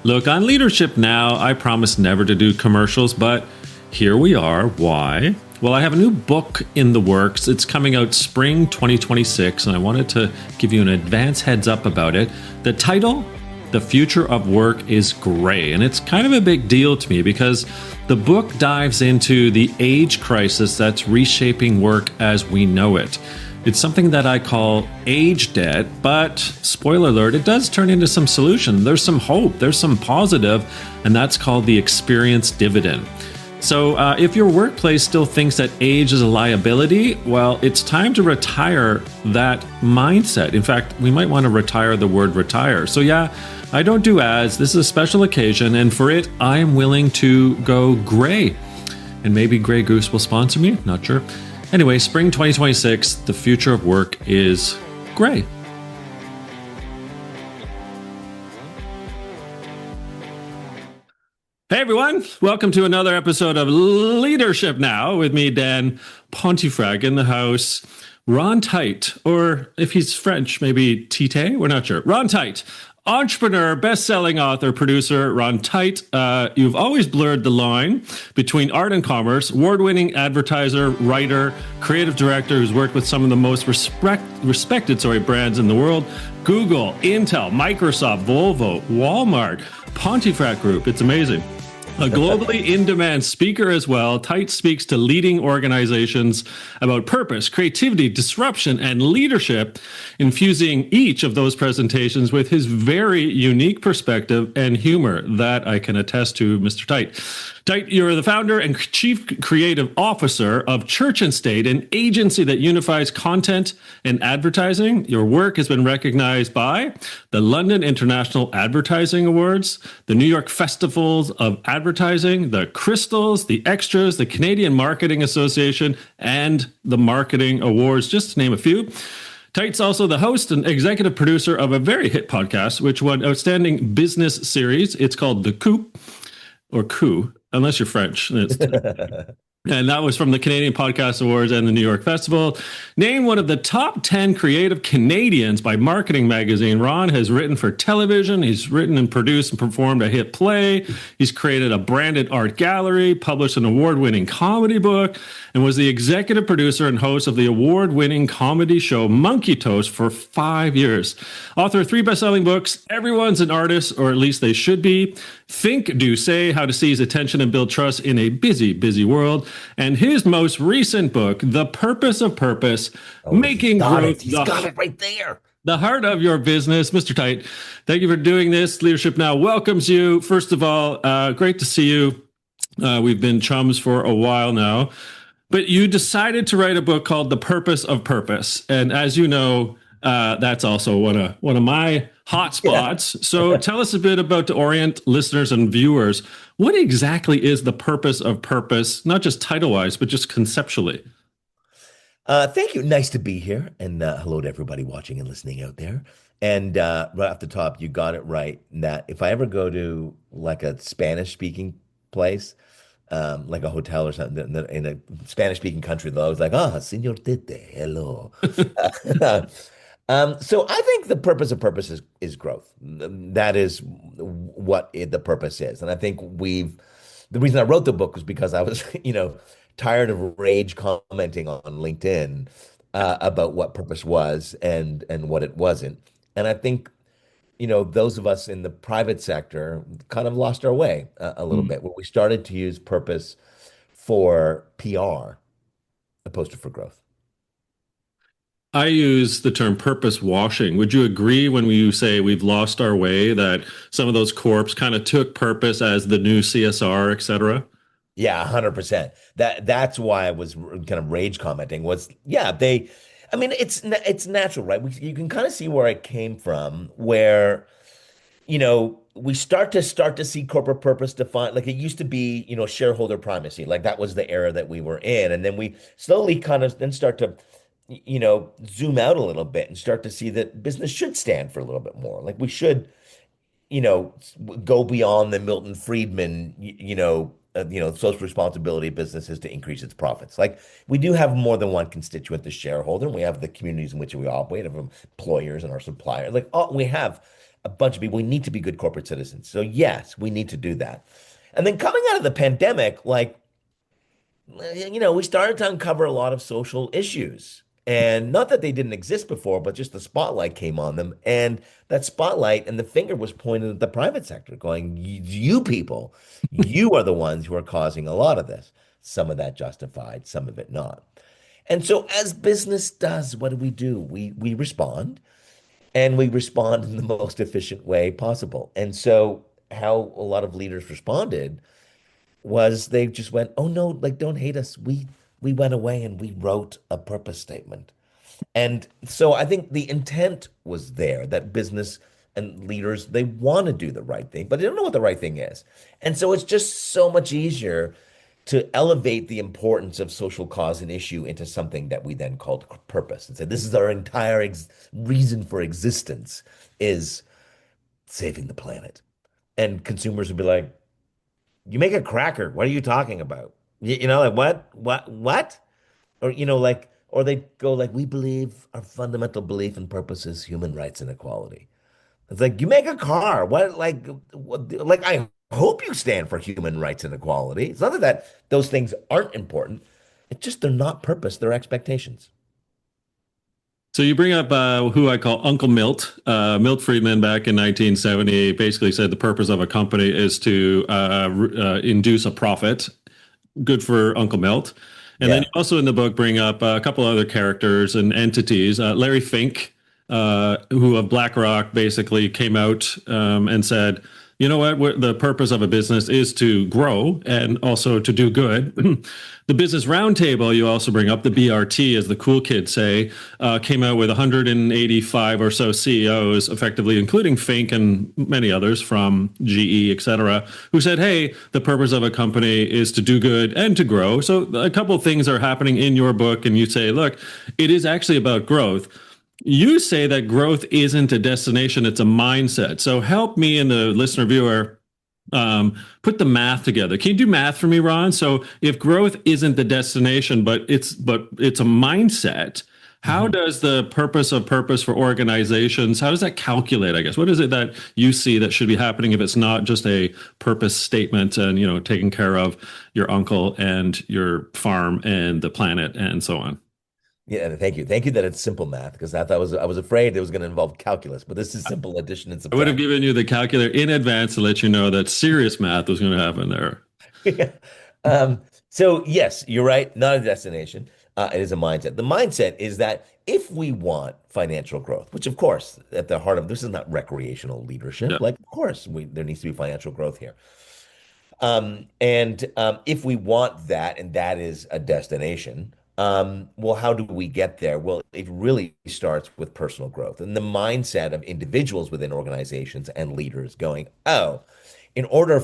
Look, on Leadership Now, I promised never to do commercials, but here we are. Why? Well, I have a new book in the works. It's coming out spring 2026, and I wanted to give you an advance heads up about it. The title, The Future of Work is Gray, and it's kind of a big deal to me because the book dives into the age crisis that's reshaping work as we know it. It's something that I call age debt, but spoiler alert, it does turn into some solution. There's some hope, there's some positive, and that's called the experience dividend. So if your workplace still thinks that age is a liability, well, it's time to retire that mindset. In fact, we might want to retire the word retire. So yeah, I don't do ads. This is a special occasion, and for it, I am willing to go gray. And maybe Grey Goose will sponsor me, not sure. Anyway, spring 2026, the future of work is gray. Hey everyone, welcome to another episode of Leadership Now with me, Dan Pontifrag, in the house. Ron Tite, or if he's French, maybe Tite, we're not sure. Ron Tite, entrepreneur, best-selling author, producer, Ron Tite. You've always blurred the line between art and commerce, award-winning advertiser, writer, creative director who's worked with some of the most respected brands in the world. Google, Intel, Microsoft, Volvo, Walmart, Pontifrac Group. It's amazing. A globally in-demand speaker as well, Tite speaks to leading organizations about purpose, creativity, disruption, and leadership, infusing each of those presentations with his very unique perspective and humor that I can attest to, Mr. Tite. Tite, you're the founder and chief creative officer of Church and State, an agency that unifies content and advertising. Your work has been recognized by the London International Advertising Awards, the New York Festivals of Advertising, the Crystals, the Extras, the Canadian Marketing Association, and the Marketing Awards, just to name a few. Tite's also the host and executive producer of a very hit podcast, which won Outstanding Business Series. It's called The Coup, or Coup, unless you're French. And that was from the Canadian Podcast Awards and the New York Festival. Named one of the top 10 creative Canadians by Marketing Magazine, Ron has written for television. He's written and produced and performed a hit play. He's created a branded art gallery, published an award-winning comedy book, and was the executive producer and host of the award-winning comedy show Monkey Toast for 5 years. Author of 3 best-selling books, Everyone's an Artist, or at least they should be. Think, Do, Say, How to Seize Attention and Build Trust in a Busy, Busy World. And his most recent book, The Purpose of Purpose, Making Growth. He's got it right there. The heart of your business. Mr. Tite, thank you for doing this. Leadership Now welcomes you. First of all, great to see you. We've been chums for a while now. But you decided to write a book called The Purpose of Purpose. And as you know, that's also one of my hot spots. So tell us a bit about, to orient listeners and viewers, what exactly is the purpose of purpose, not just title-wise, but just conceptually? Thank you. Nice to be here. And hello to everybody watching and listening out there. And right off the top, you got it right, that if I ever go to like a Spanish-speaking place, like a hotel or something in a Spanish-speaking country, though, I was like, Señor Tite, hello. So I think the purpose of purpose is growth. That is what the purpose is. And I think the reason I wrote the book was because I was, tired of rage commenting on LinkedIn about what purpose was and what it wasn't. And I think, those of us in the private sector kind of lost our way a little bit, where we started to use purpose for PR opposed to for growth. I use the term purpose washing. Would you agree when you say we've lost our way, that some of those corps kind of took purpose as the new CSR, et cetera? Yeah, 100%. That's why I was kind of rage commenting was, it's natural, right? You can kind of see where it came from, where, we start to see corporate purpose defined. Like it used to be, shareholder primacy. Like that was the era that we were in. And then we slowly kind of then start to zoom out a little bit and start to see that business should stand for a little bit more. Like we should, go beyond the Milton Friedman, social responsibility of businesses to increase its profits. Like we do have more than one constituent, the shareholder, and we have the communities in which we operate, of employers and our suppliers. Like we have a bunch of people. We need to be good corporate citizens. So yes, we need to do that. And then coming out of the pandemic, like, we started to uncover a lot of social issues. And not that they didn't exist before, but just the spotlight came on them. And that spotlight and the finger was pointed at the private sector, going, you people, you are the ones who are causing a lot of this. Some of that justified, some of it not. And so as business does, what do? We respond, and we respond in the most efficient way possible. And so how a lot of leaders responded was they just went, "Oh no, like don't hate us. We went away and we wrote a purpose statement." And so I think the intent was there that business and leaders, they want to do the right thing, but they don't know what the right thing is. And so it's just so much easier to elevate the importance of social cause and issue into something that we then called purpose and said, this is our entire reason for existence is saving the planet. And consumers would be like, you make a cracker. What are you talking about? Like what? Or, like, or they go like, we believe our fundamental belief and purpose is human rights and equality. It's like, you make a car. Like, I hope you stand for human rights and equality. It's not that those things aren't important. It's just they're not purpose, they're expectations. So you bring up who I call Uncle Milt. Milt Friedman back in 1970 basically said the purpose of a company is to induce a profit. Good for Uncle Milt. And then Yeah. you also in the book bring up a couple other characters and entities. Larry Fink, who of BlackRock basically came out and said, you know what, the purpose of a business is to grow and also to do good. The Business Roundtable, you also bring up, the BRT, as the cool kids say, came out with 185 or so CEOs, effectively, including Fink and many others from GE, et cetera, who said, hey, the purpose of a company is to do good and to grow. So a couple of things are happening in your book, and you say, look, it is actually about growth. You say that growth isn't a destination, it's a mindset. So help me and the listener viewer put the math together. Can you do math for me, Ron? So if growth isn't the destination, but it's a mindset, how Mhm. does the purpose for organizations, how does that calculate, I guess? What is it that you see that should be happening if it's not just a purpose statement and, taking care of your uncle and your farm and the planet and so on? Yeah, thank you. Thank you that it's simple math because I was afraid it was going to involve calculus, but this is simple addition and I would have subtraction. given you the calculator in advance to let you know that serious math was going to happen there. Yeah. So yes, you're right. Not a destination. It is a mindset. The mindset is that if we want financial growth, which of course at the heart of this is not recreational leadership, Yeah. like of course there needs to be financial growth here. And if we want that, and that is a destination, well, how do we get there? Well, it really starts with personal growth and the mindset of individuals within organizations and leaders going, oh, in order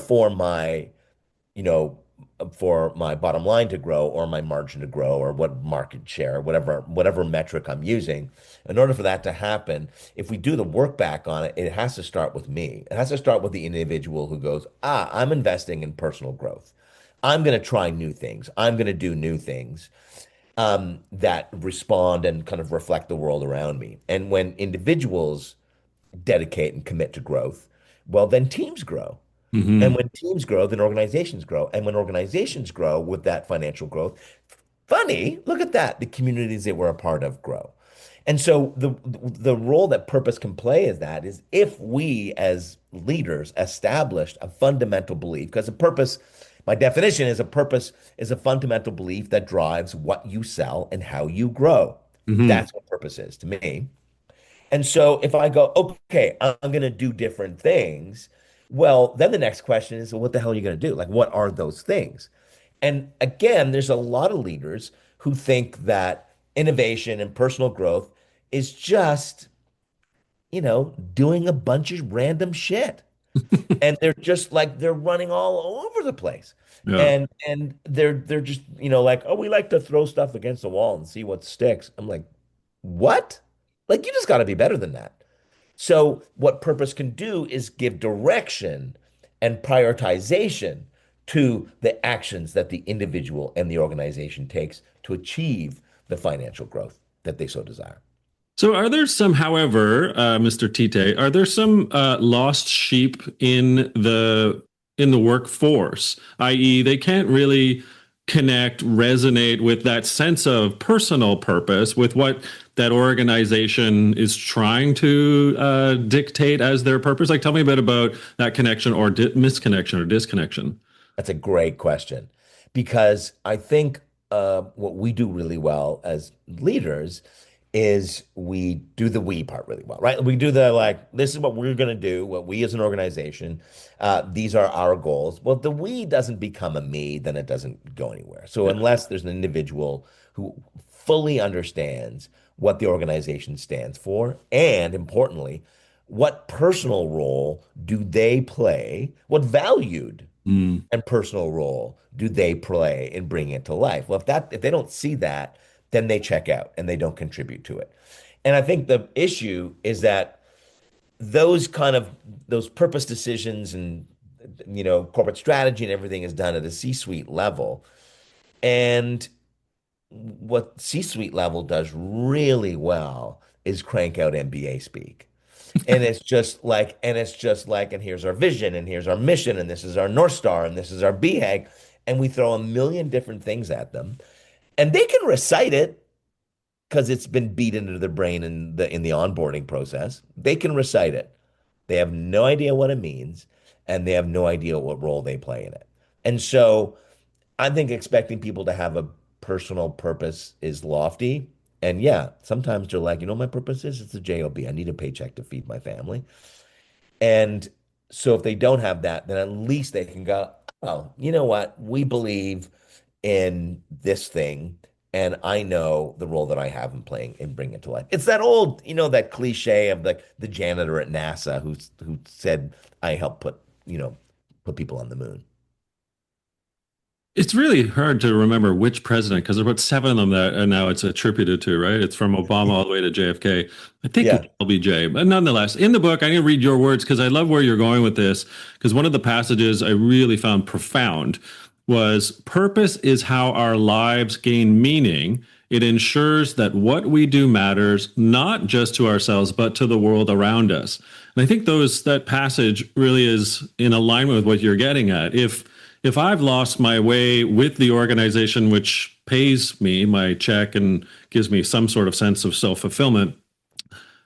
you know, for my bottom line to grow or my margin to grow or what market share, whatever metric I'm using, in order for that to happen, if we do the work back on it, it has to start with me. It has to start with the individual who goes, I'm investing in personal growth. I'm going to try new things. I'm going to do new things that respond and kind of reflect the world around me. And when individuals dedicate and commit to growth, well, then teams grow. And Hmm. when teams grow, then organizations grow. And when organizations grow with that financial growth, funny, look at that, the communities that we're a part of grow. And so the role that purpose can play is if we as leaders established a fundamental belief, because a purpose, by definition, is a purpose is a fundamental belief that drives what you sell and how you grow. Hmm. That's what purpose is to me. And so if I go, okay, I'm going to do different things, well, then the next question is, well, what the hell are you going to do? Like, what are those things? And again, there's a lot of leaders who think that innovation and personal growth is just, doing a bunch of random shit. And they're just like they're running all over the place. Yeah. And they're just, like, oh, we like to throw stuff against the wall and see what sticks. I'm like, what? Like, you just got to be better than that. So, what purpose can do is give direction and prioritization to the actions that the individual and the organization takes to achieve the financial growth that they so desire. So, are there some, however, Mr. Tite, are there some lost sheep in the workforce, i.e., they can't really connect, resonate with that sense of personal purpose with what that organization is trying to dictate as their purpose? Like, tell me a bit about that connection or misconnection or disconnection. That's a great question because I think what we do really well as leaders is we do the we part really well, right? We do the like, this is what we're going to do, what we as an organization, these are our goals. Well, the we doesn't become a me, then it doesn't go anywhere. So Yeah. unless there's an individual who fully understands what the organization stands for, and importantly, what personal role do they play, what valued Mm. and personal role do they play in bringing it to life? Well, if they don't see that, then they check out and they don't contribute to it. And I think the issue is that those purpose decisions and corporate strategy and everything is done at a C-suite level. And what C-suite level does really well is crank out MBA speak. And here's our vision, and here's our mission, and this is our North Star, and this is our BHAG. And we throw a million different things at them. And they can recite it because it's been beat into their brain in the onboarding process. They can recite it. They have no idea what it means, and they have no idea what role they play in it. And so I think expecting people to have a personal purpose is lofty. And yeah, sometimes they're like, my purpose is it's a job. I need a paycheck to feed my family. And so if they don't have that, then at least they can go, oh, you know what? We believe in this thing, and I know the role that I have in playing and bring it to life. It's that old, that cliche of like the janitor at NASA who said, I helped put people on the moon. It's really hard to remember which president because there's about seven of them that now it's attributed to, right? It's from Obama all the way to JFK. I think it's Yeah. LBJ, but nonetheless, in the book, I'm going to read your words because I love where you're going with this. Because one of the passages I really found profound was purpose is how our lives gain meaning. It ensures that what we do matters not just to ourselves, but to the world around us. And I think that passage really is in alignment with what you're getting at. If I've lost my way with the organization which pays me my check and gives me some sort of sense of self-fulfillment,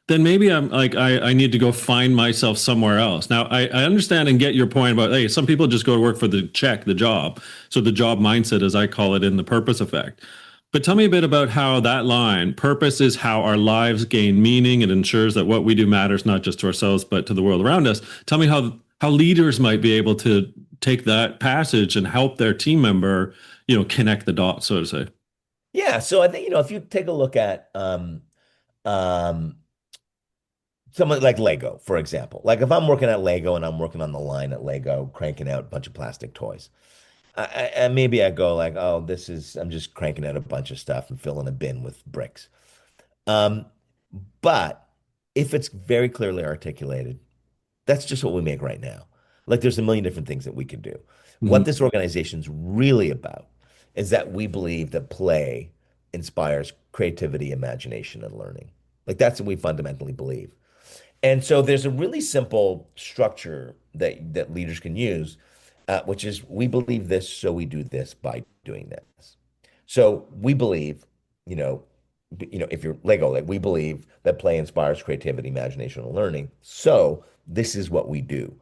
then maybe I'm like I need to go find myself somewhere else. Now I understand and get your point about hey, some people just go to work for the check, the job. So the job mindset, as I call it, in the purpose effect. But tell me a bit about how that line, purpose is how our lives gain meaning. It ensures that what we do matters not just to ourselves, but to the world around us. Tell me how leaders might be able to take that passage and help their team member, connect the dots, so to say. Yeah. So I think, if you take a look at um, something like Lego, for example, like if I'm working at Lego and I'm working on the line at Lego, cranking out a bunch of plastic toys, maybe I go like, oh, I'm just cranking out a bunch of stuff and filling a bin with bricks. Um, but if it's very clearly articulated, that's just what we make right now. Like there's a million different things that we could do. What Mhm. this organization's really about is that we believe that play inspires creativity, imagination, and learning. Like that's what we fundamentally believe. And so there's a really simple structure that leaders can use, which is we believe this, so we do this by doing this. So we believe, you know, if you're Lego, like we believe that play inspires creativity, imagination, and learning. So this is what we do,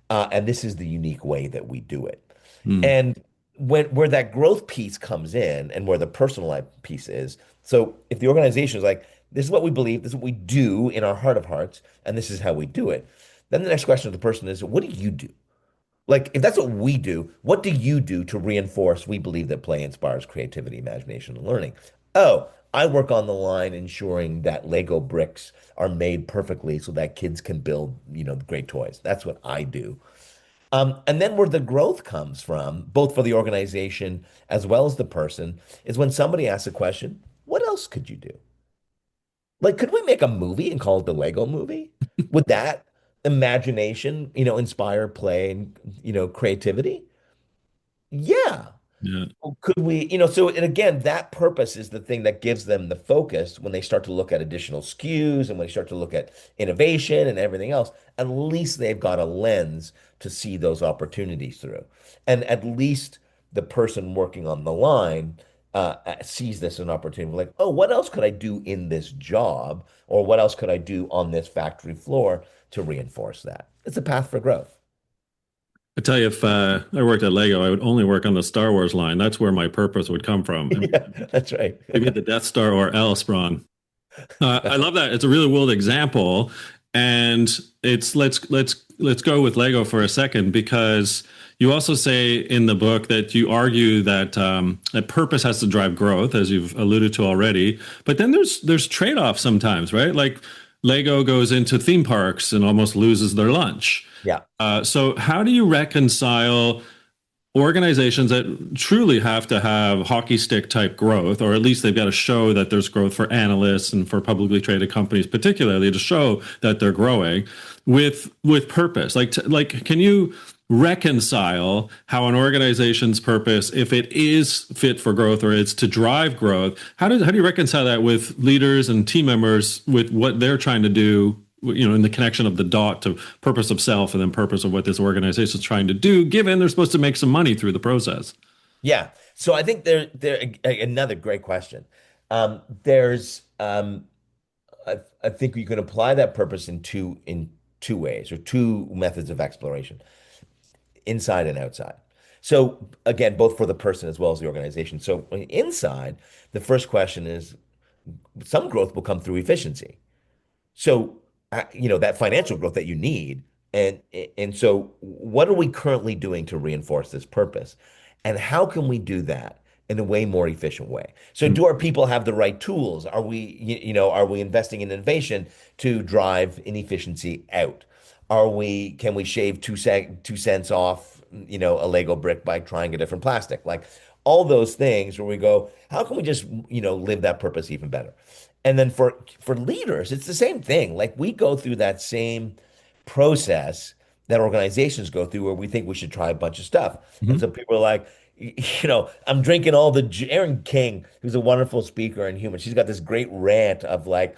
and this is the unique way that we do it. Mm. And where that growth piece comes in, and where the personal life piece is. So if the organization is like, this is what we believe, this is what we do in our heart of hearts, and this is how we do it, then the next question of the person is, what do you do? Like, if that's what we do, what do you do to reinforce we believe that play inspires creativity, imagination, and learning? Oh, I work on the line ensuring that Lego bricks are made perfectly so that kids can build, great toys. That's what I do. And then where the growth comes from, both for the organization as well as the person, is when somebody asks a question, what else could you do? Like, could we make a movie and call it the Lego movie? Would that imagination, inspire play and, creativity? Yeah. Yeah. Well, could we, so and again, that purpose is the thing that gives them the focus when they start to look at additional SKUs and when they start to look at innovation and everything else. At least they've got a lens to see those opportunities through. And at least the person working on the line sees this as an opportunity, like, oh, what else could I do in this job? Or what else could I do on this factory floor to reinforce that? It's a path for growth. I tell you, if I worked at Lego, I would only work on the Star Wars line. That's where my purpose would come from. Yeah, that's right. Maybe the Death Star or else, Ron. I love that. It's a really world example, and it's let's go with Lego for a second because you also say in the book that you argue that that purpose has to drive growth, as you've alluded to already. But then there's trade-offs sometimes, right? Like Lego goes into theme parks and almost loses their lunch. Yeah. So how do you reconcile organizations that truly have to have hockey stick type growth, or at least they've got to show that there's growth for analysts and for publicly traded companies, particularly to show that they're growing with purpose? Like, can you reconcile how an organization's purpose, if it is fit for growth or it's to drive growth, how do you reconcile that with leaders and team members with what they're trying to do, in the connection of the dot to purpose of self and then purpose of what this organization is trying to do, given they're supposed to make some money through the process? Yeah. So I think another great question. There's I think you can apply that purpose in two ways or two methods of exploration, inside and outside. So again, both for the person as well as the organization. So inside, the first question is some growth will come through efficiency. So, that financial growth that you need. And so what are we currently doing to reinforce this purpose? And how can we do that in a way more efficient way? So do our people have the right tools? Are we investing in innovation to drive inefficiency out? Can we shave 2 cents off, a Lego brick by trying a different plastic? Like all those things where we go, how can we just, live that purpose even better? And then for leaders, it's the same thing. Like we go through that same process that organizations go through where we think we should try a bunch of stuff. And Mhm. so people are like, I'm drinking all the Erin King, who's a wonderful speaker and human. She's got this great rant of like,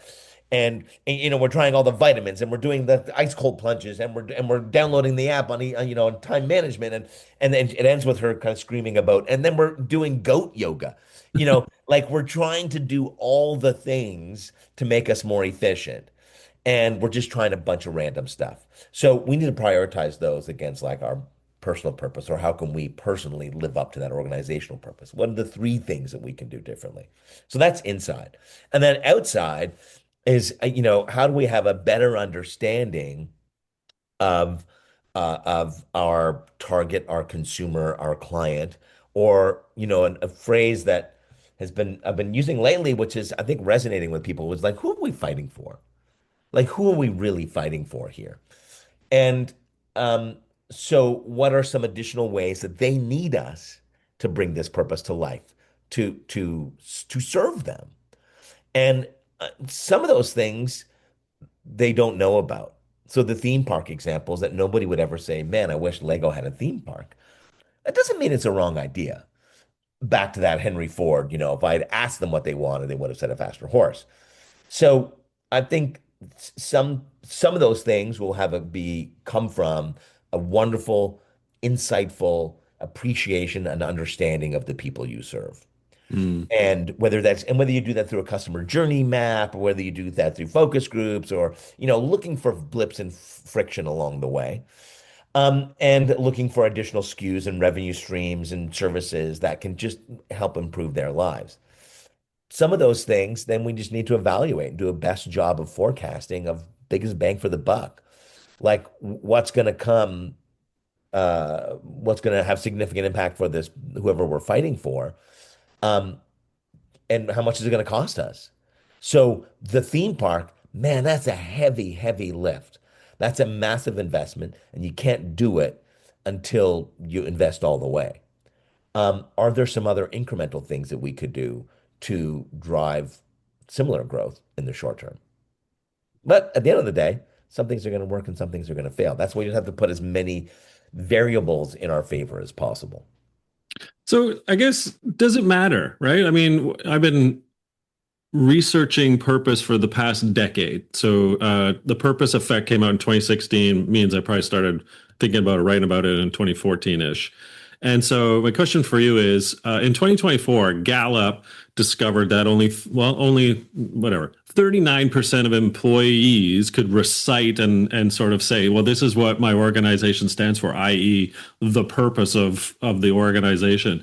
and we're trying all the vitamins and we're doing the ice cold plunges and we're downloading the app on time management and then it ends with her kind of screaming about and then we're doing goat yoga. Like we're trying to do all the things to make us more efficient. And we're just trying a bunch of random stuff. So we need to prioritize those against like our personal purpose, or how can we personally live up to that organizational purpose? What are the three things that we can do differently? So that's inside. And then outside is, how do we have a better understanding of of our target, our consumer, our client, or a phrase that I've been using lately, which is I think resonating with people, was like, who are we fighting for? Like, who are we really fighting for here? And so, what are some additional ways that they need us to bring this purpose to life, to serve them? And some of those things they don't know about. So the theme park examples that nobody would ever say, man, I wish Lego had a theme park. That doesn't mean it's a wrong idea. Back to that Henry Ford, if I had asked them what they wanted, they would have said a faster horse. So I think some of those things will come from a wonderful, insightful appreciation and understanding of the people you serve. Mm. And whether you do that through a customer journey map, or whether you do that through focus groups, or looking for blips and friction along the way, and looking for additional SKUs and revenue streams and services that can just help improve their lives. Some of those things, then we just need to evaluate and do a best job of forecasting of biggest bang for the buck. Like what's going to have significant impact for this, whoever we're fighting for. Um, and how much is it going to cost us? So the theme park, man, that's a heavy, heavy lift. That's a massive investment, and you can't do it until you invest all the way. Are there some other incremental things that we could do to drive similar growth in the short term? But at the end of the day, some things are going to work and some things are going to fail. That's why you have to put as many variables in our favor as possible. So I guess does it matter, right? I mean, I've been researching purpose for the past decade. So the purpose effect came out in 2016, means I probably started thinking about it, writing about it in 2014-ish. And so my question for you is, in 2024, Gallup discovered that only whatever, 39% of employees could recite and sort of say, well, this is what my organization stands for, i.e. the purpose of the organization.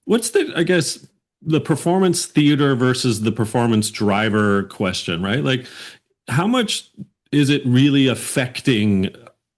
What's I guess, the performance theater versus the performance driver question, right? Like, how much is it really affecting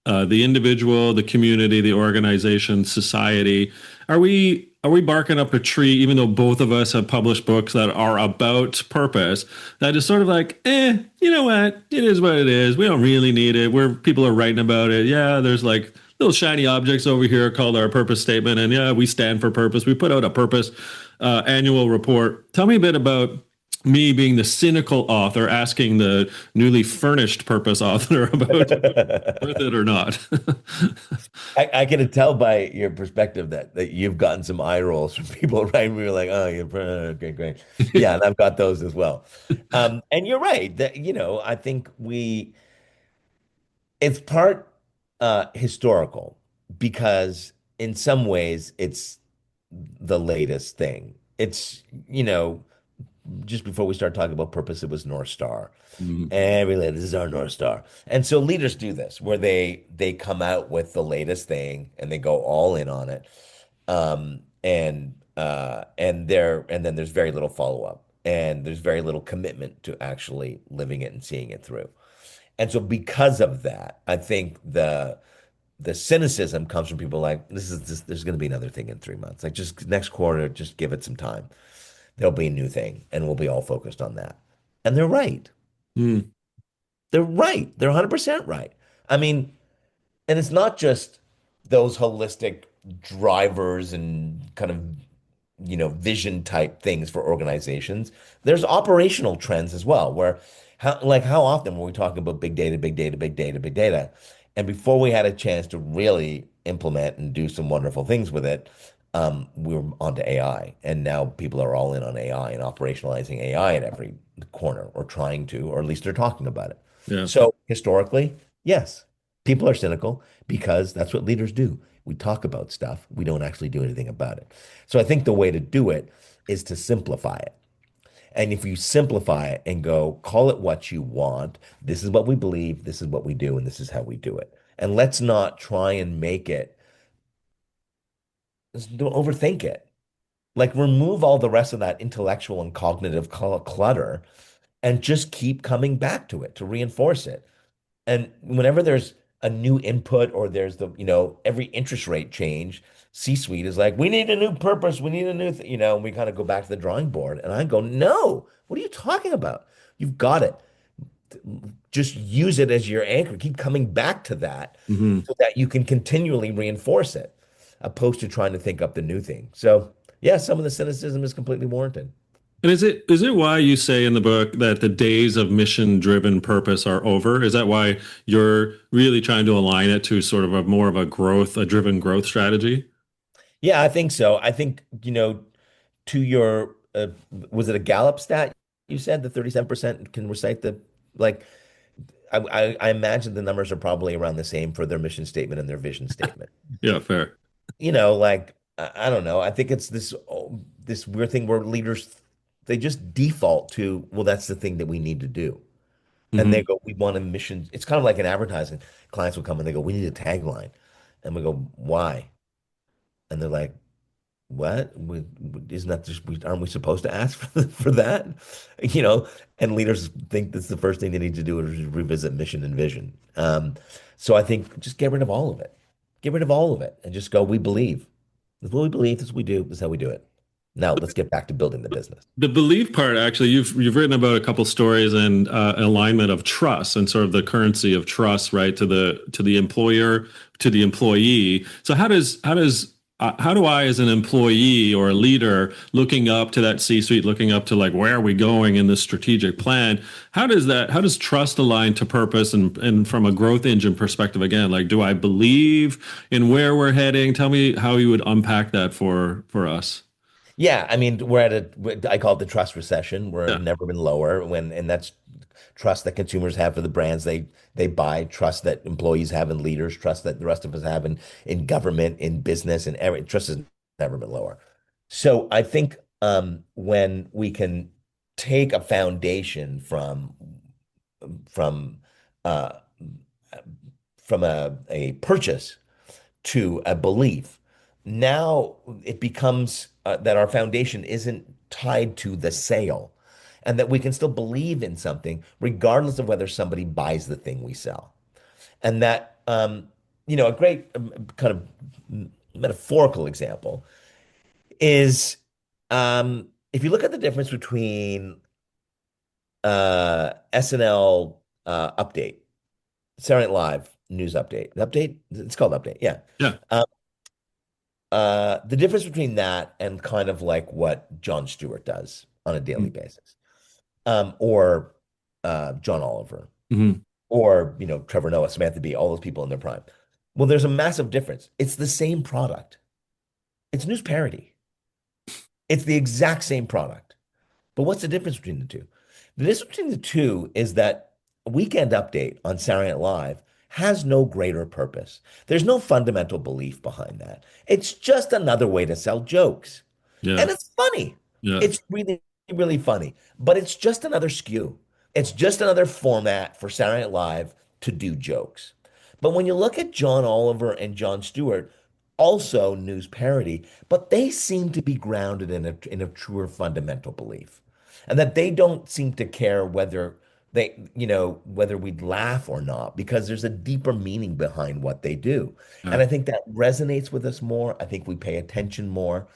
the individual, the community, the organization, society? Are we barking up a tree, even though both of us have published books that are about purpose, that is sort of like, you know what? It is what it is. We don't really need it. Where people are writing about it. Yeah, there's like little shiny objects over here called our purpose statement. And yeah, we stand for purpose. We put out a purpose annual report. Tell me a bit about me being the cynical author asking the newly furnished purpose author about worth it or not. I can tell by your perspective that you've gotten some eye rolls from people, right? We were like, oh, you're okay, great. Yeah, and I've got those as well. And you're right that, I think it's part historical because in some ways it's the latest thing. It's, just before we start talking about purpose, it was North Star. Mhm. And really, this is our North Star. And so leaders do this where they come out with the latest thing and they go all in on it. And then there's very little follow-up and there's very little commitment to actually living it and seeing it through. And so because of that, I think the cynicism comes from people like, there's going to be another thing in 3 months. Like just next quarter, just give it some time. There'll be a new thing and we'll be all focused on that. And they're right. Mm. They're right. They're 100% right. I mean, and it's not just those holistic drivers and kind of, vision type things for organizations. There's operational trends as well, where how often were we talking about big data, big data, big data, big data? And before we had a chance to really implement and do some wonderful things with it, we were onto AI. And now people are all in on AI and operationalizing AI at every corner or trying to, or at least they're talking about it. Yeah. So historically, yes, people are cynical because that's what leaders do. We talk about stuff, we don't actually do anything about it. So I think the way to do it is to simplify it. And if you simplify it and go, call it what you want, this is what we believe, this is what we do, and this is how we do it. And let's not try and make it, don't overthink it. Like remove all the rest of that intellectual and cognitive clutter and just keep coming back to it to reinforce it. And whenever there's a new input or there's every interest rate change, C-suite is like, we need a new purpose. We need a new, and we kind of go back to the drawing board. And I go, no, what are you talking about? You've got it. Just use it as your anchor. Keep coming back to that Mhm. so that you can continually reinforce it, opposed to trying to think up the new thing. So, yeah, some of the cynicism is completely warranted. And is it why you say in the book that the days of mission driven purpose are over? Is that why you're really trying to align it to sort of a more of a driven growth strategy? Yeah, I think so. I think, to your, was it a Gallup stat? You said the 37% can recite like, I imagine the numbers are probably around the same for their mission statement and their vision statement. Yeah, fair. Like, I don't know. I think it's this weird thing where leaders, they just default to, well, that's the thing that we need to do. And they Hmm. go, we want a mission. It's kind of like an advertising. Clients will come and they go, we need a tagline. And we go, why? And they're like, what? Isn't that just, aren't we supposed to ask for that? You know, and leaders think that's the first thing they need to do is revisit mission and vision. So I think just get rid of all of it. Get rid of all of it and just go, we believe. This is what we believe. This is what we do. This is how we do it. Now let's get back to building the business. The belief part, actually, you've written about a couple stories and alignment of trust and sort of the currency of trust, right, to the employer, to the employee. So how does how do I, as an employee or a leader, looking up to that C-suite, looking up to like where are we going in this strategic plan? How does trust align to purpose and from a growth engine perspective again? Like, do I believe in where we're heading? Tell me how you would unpack that for us. Yeah, I mean, we're at I call it the trust recession. We're Yeah, never been lower and that's trust that consumers have for the brands they buy, trust that employees have in leaders, trust that the rest of us have in government, in business, and every trust has never been lower. So I think when we can take a foundation from uh, from a purchase to a belief, now it becomes that our foundation isn't tied to the sale and that we can still believe in something regardless of whether somebody buys the thing we sell. And that, a great kind of metaphorical example is if you look at the difference between SNL update, Saturday Night Live news update, it's called update, yeah. yeah. Um, the difference between that and kind of like what Jon Stewart does on a daily basis, or John Oliver, Mm-hmm. or Trevor Noah, Samantha Bee, all those people in their prime. Well, there's a massive difference. It's the same product. It's news parody. It's the exact same product. But what's the difference between the two? The difference between the two is that Weekend Update on Saturday Night Live has no greater purpose. There's no fundamental belief behind that. It's just another way to sell jokes. Yeah, And it's funny. yeah. It's really, really funny. But it's just another skew. It's just another format for Saturday Night Live to do jokes. But when you look at John Oliver and Jon Stewart, also news parody, but they seem to be grounded in a truer fundamental belief. And that they don't seem to care whether we'd laugh or not, because there's a deeper meaning behind what they do. Yeah. And I think that resonates with us more. I think we pay attention more.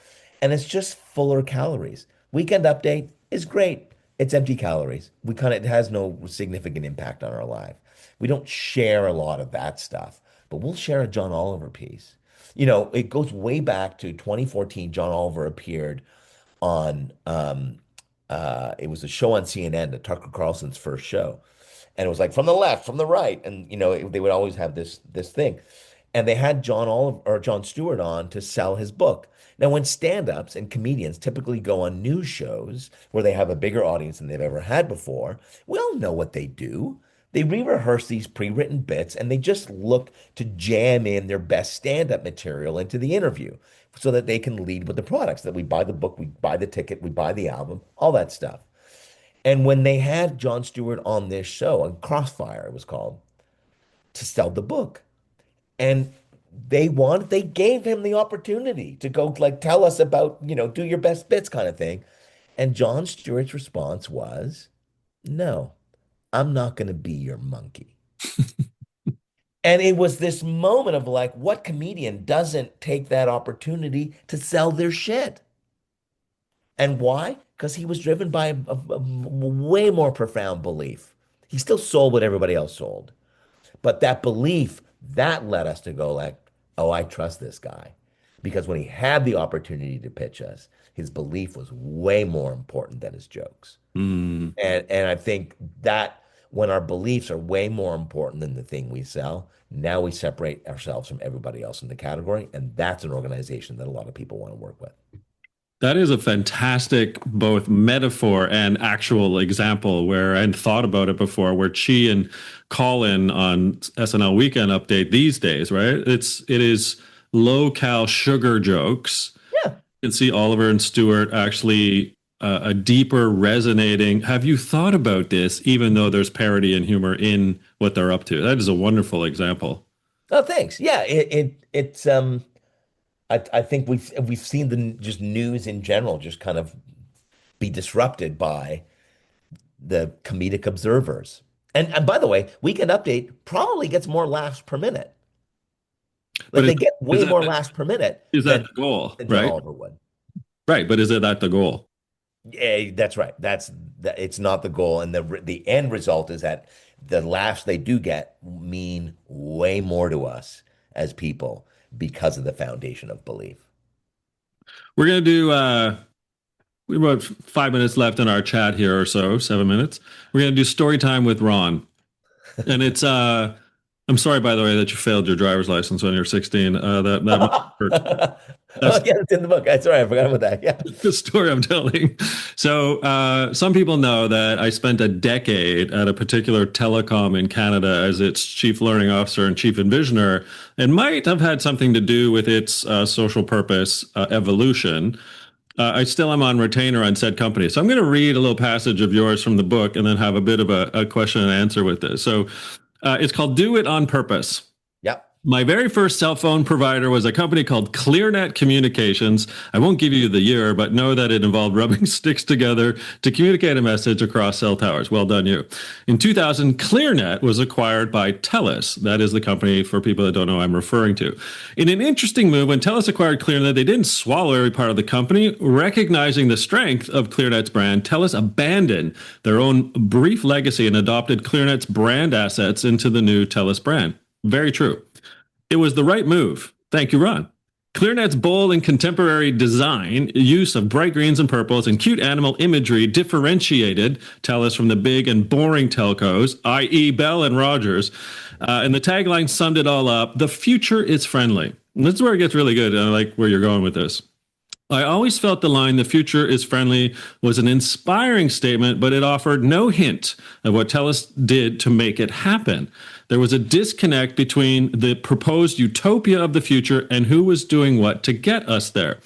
And it's just fuller calories. Weekend Update is great. It's empty calories. It has no significant impact on our life. We don't share a lot of that stuff, but we'll share a John Oliver piece. It goes way back to 2014. John Oliver appeared on it was a show on CNN, Tucker Carlson's first show. And it was like from the left, from the right. And they would always have this thing. And they had Jon Stewart on to sell his book. Now, when stand-ups and comedians typically go on news shows where they have a bigger audience than they've ever had before, we all know what they do. They re-rehearse these pre-written bits and they just look to jam in their best stand-up material into the interview so that they can lead with the products that we buy the book, we buy the ticket, we buy the album, all that stuff. And when they had Jon Stewart on this show, on Crossfire it was called, to sell the book, and they gave him the opportunity to go like tell us about, do your best bits kind of thing. And Jon Stewart's response was, no, I'm not going to be your monkey. And it was this moment of like, what comedian doesn't take that opportunity to sell their shit? And why? Because he was driven by a way more profound belief. He still sold what everybody else sold. But that belief, that led us to go like, oh, I trust this guy. Because when he had the opportunity to pitch us, his belief was way more important than his jokes. Mm. And I think that when our beliefs are way more important than the thing we sell, now we separate ourselves from everybody else in the category. And that's an organization that a lot of people want to work with. That is a fantastic both metaphor and actual example where I hadn't thought about it before, where Chi and Colin on SNL Weekend Update these days, right? It is low cal sugar jokes. Yeah. You can see Oliver and Stewart actually a deeper resonating. Have you thought about this, even though there's parody and humor in what they're up to? That is a wonderful example. Oh, thanks. Yeah. It's I think we've seen the just news in general just kind of be disrupted by the comedic observers. And by the way, Weekend Update probably gets more laughs per minute. But Like they get is way that more laughs per minute is that than the goal, John right? Oliver would. Right, but is it that the goal? Yeah, that's right. It's not the goal, and the end result is that the laughs they do get mean way more to us as people because of the foundation of belief. We're gonna do we have about 5 minutes left in our chat here or so, 7 minutes. We're gonna do story time with Ron. And it's I'm sorry by the way that you failed your driver's license when you were 16. That must hurt. Oh That's yeah, it's in the book. That's right. I forgot about that. Yeah. the story I'm telling. So, some people know that I spent a decade at a particular telecom in Canada as its chief learning officer and chief envisioner, and might have had something to do with its social purpose evolution. I still am on retainer on said company. So I'm going to read a little passage of yours from the book and then have a bit of a question and answer with this. So it's called Do It on Purpose. Yep. My very first cell phone provider was a company called ClearNet Communications. I won't give you the year, but know that it involved rubbing sticks together to communicate a message across cell towers. Well done, you. In 2000, ClearNet was acquired by TELUS. That is the company, for people that don't know, I'm referring to. In an interesting move, when TELUS acquired ClearNet, they didn't swallow every part of the company. Recognizing the strength of ClearNet's brand, TELUS abandoned their own brief legacy and adopted ClearNet's brand assets into the new TELUS brand. Very true. It was the right move. Thank you, Ron. ClearNet's bold and contemporary design, use of bright greens and purples, and cute animal imagery differentiated TELUS from the big and boring telcos, i.e., Bell and Rogers. And the tagline summed it all up: the future is friendly. And this is where it gets really good. And I like where you're going with this. I always felt the line, the future is friendly, was an inspiring statement, but it offered no hint of what TELUS did to make it happen. There was a disconnect between the proposed utopia of the future and who was doing what to get us there.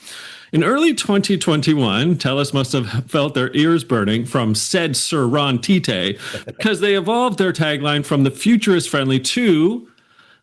In early 2021, TELUS must have felt their ears burning from said Sir Ron Tite, because they evolved their tagline from the future is friendly to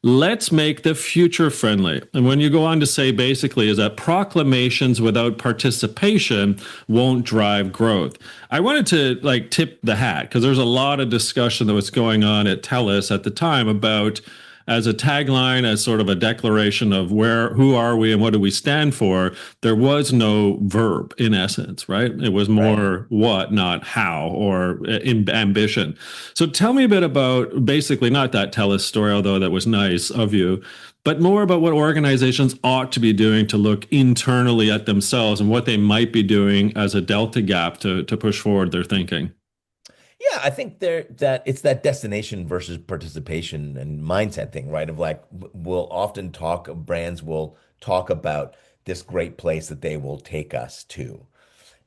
let's make the future friendly. And when you go on to say basically is that proclamations without participation won't drive growth. I wanted to like tip the hat because there's a lot of discussion that was going on at TELUS at the time about as a tagline, as sort of a declaration of who are we and what do we stand for, there was no verb in essence, right? It was more what, not how, or in ambition. So tell me a bit about basically not that TELUS story, although that was nice of you, but more about what organizations ought to be doing to look internally at themselves and what they might be doing as a delta gap to push forward their thinking. Yeah, I think that it's that destination versus participation and mindset thing, right? Of like we'll often talk, brands will talk about this great place that they will take us to.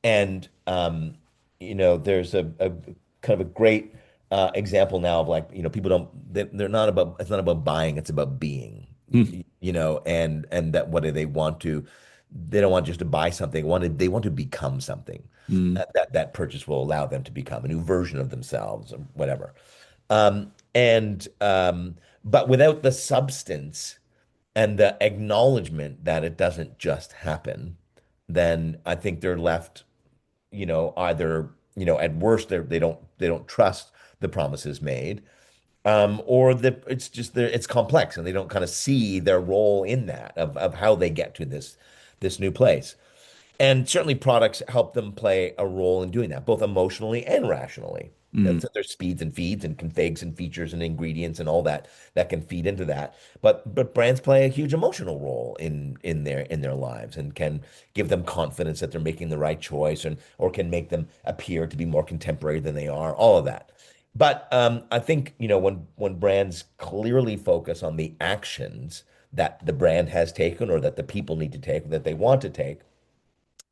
And there's a kind of a great example now of like, people they're not about it's not about buying, it's about being. Mm, And that what do they want to they don't want just to buy something, they want to become something mm, that purchase will allow them to become a new version of themselves or whatever. And but without the substance and the acknowledgement that it doesn't just happen, then I think they're left, either, at worst they don't trust the promises made, or that it's just it's complex and they don't kind of see their role in that of how they get to this new place. And certainly products help them play a role in doing that, both emotionally and rationally. mm. That's there's speeds and feeds and configs and features and ingredients and all that can feed into that. But brands play a huge emotional role in their lives and can give them confidence that they're making the right choice and or can make them appear to be more contemporary than they are, all of that. But I think, when brands clearly focus on the actions that the brand has taken or that the people need to take, that they want to take,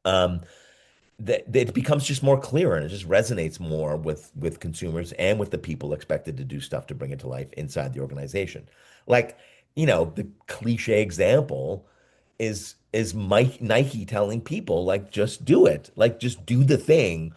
um, that it becomes just more clear and it just resonates more with consumers and with the people expected to do stuff to bring it to life inside the organization. Like, the cliche example is Mike Nike telling people like just do it. Like just do the thing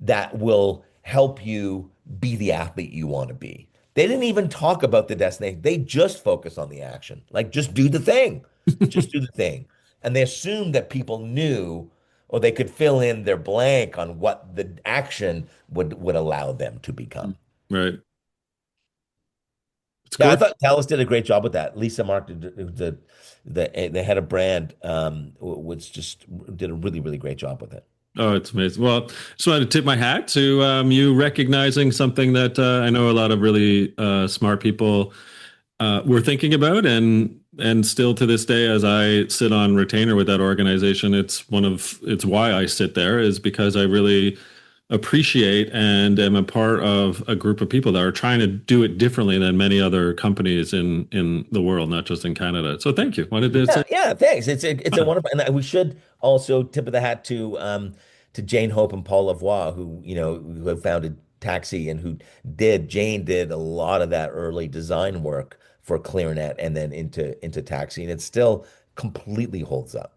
that will help you be the athlete you want to be. They didn't even talk about the destination. They just focus on the action. Like just do the thing. Just do the thing. And they assumed that people knew or they could fill in their blank on what the action would allow them to become. Right. It's Yeah, I good. thought Talis did a great job with that. Lisa Mark, the head of brand, was just did a really, really great job with it. Oh, it's amazing. Well, just wanted to tip my hat to you recognizing something that I know a lot of really smart people we're thinking about, and still to this day, as I sit on retainer with that organization, it's why I sit there, is because I really appreciate and am a part of a group of people that are trying to do it differently than many other companies in the world, not just in Canada. So thank you. Wanted to Yeah, say. yeah, thanks. It's a wonderful, and we should also tip of the hat to Jane Hope and Paul Lavoie, who have founded Taxi and Jane did a lot of that early design work for ClearNet and then into Taxi, and it still completely holds up.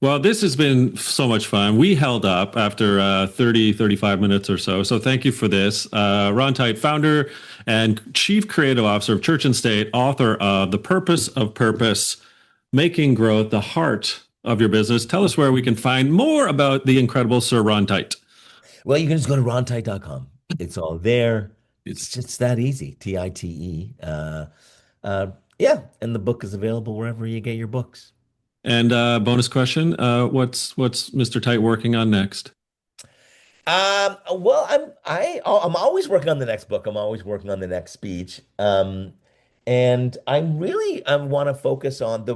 Well, this has been so much fun. We held up after 30, 35 minutes or so. So thank you for this. Ron Tite, founder and chief creative officer of Church and State, author of The Purpose of Purpose, Making Growth the Heart of Your Business. Tell us where we can find more about the incredible Sir Ron Tite. Well, you can just go to rontite.com. It's all there. It's It's just that easy. Tite. Yeah, and the book is available wherever you get your books. And bonus question: what's Mr. Tite working on next? Well, I'm always working on the next book. I'm always working on the next speech. And I want to focus on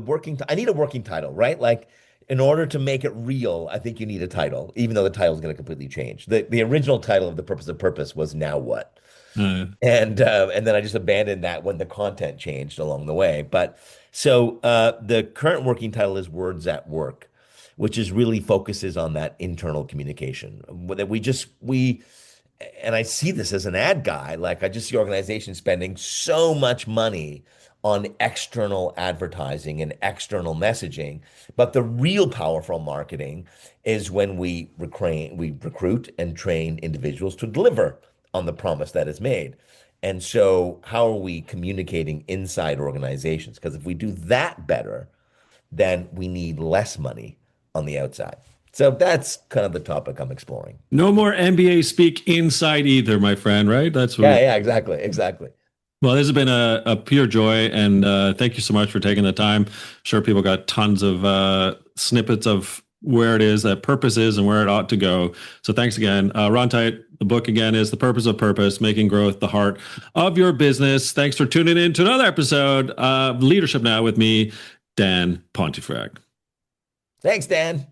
I need a working title, right? Like in order to make it real, I think you need a title, even though the title is going to completely change. The original title of The Purpose of Purpose was Now What? And then I just abandoned that when the content changed along the way. But so the current working title is Words at Work, which is really focuses on that internal communication that we and I see this as an ad guy. Like I just see organizations spending so much money on external advertising and external messaging. But the real powerful marketing is when we recruit and train individuals to deliver on the promise that is made. And so, how are we communicating inside organizations? Because if we do that better, then we need less money on the outside. So that's kind of the topic I'm exploring. No more NBA speak inside either, my friend. Right? That's what Yeah, we. yeah, exactly, exactly. Well, this has been a pure joy, and thank you so much for taking the time. I'm sure people got tons of snippets of where it is that purpose is and where it ought to go. So thanks again. Ron Tite, the book again is The Purpose of Purpose, Making Growth the Heart of Your Business. Thanks for tuning in to another episode of Leadership Now with me, Dan Pontifrag. Thanks, Dan.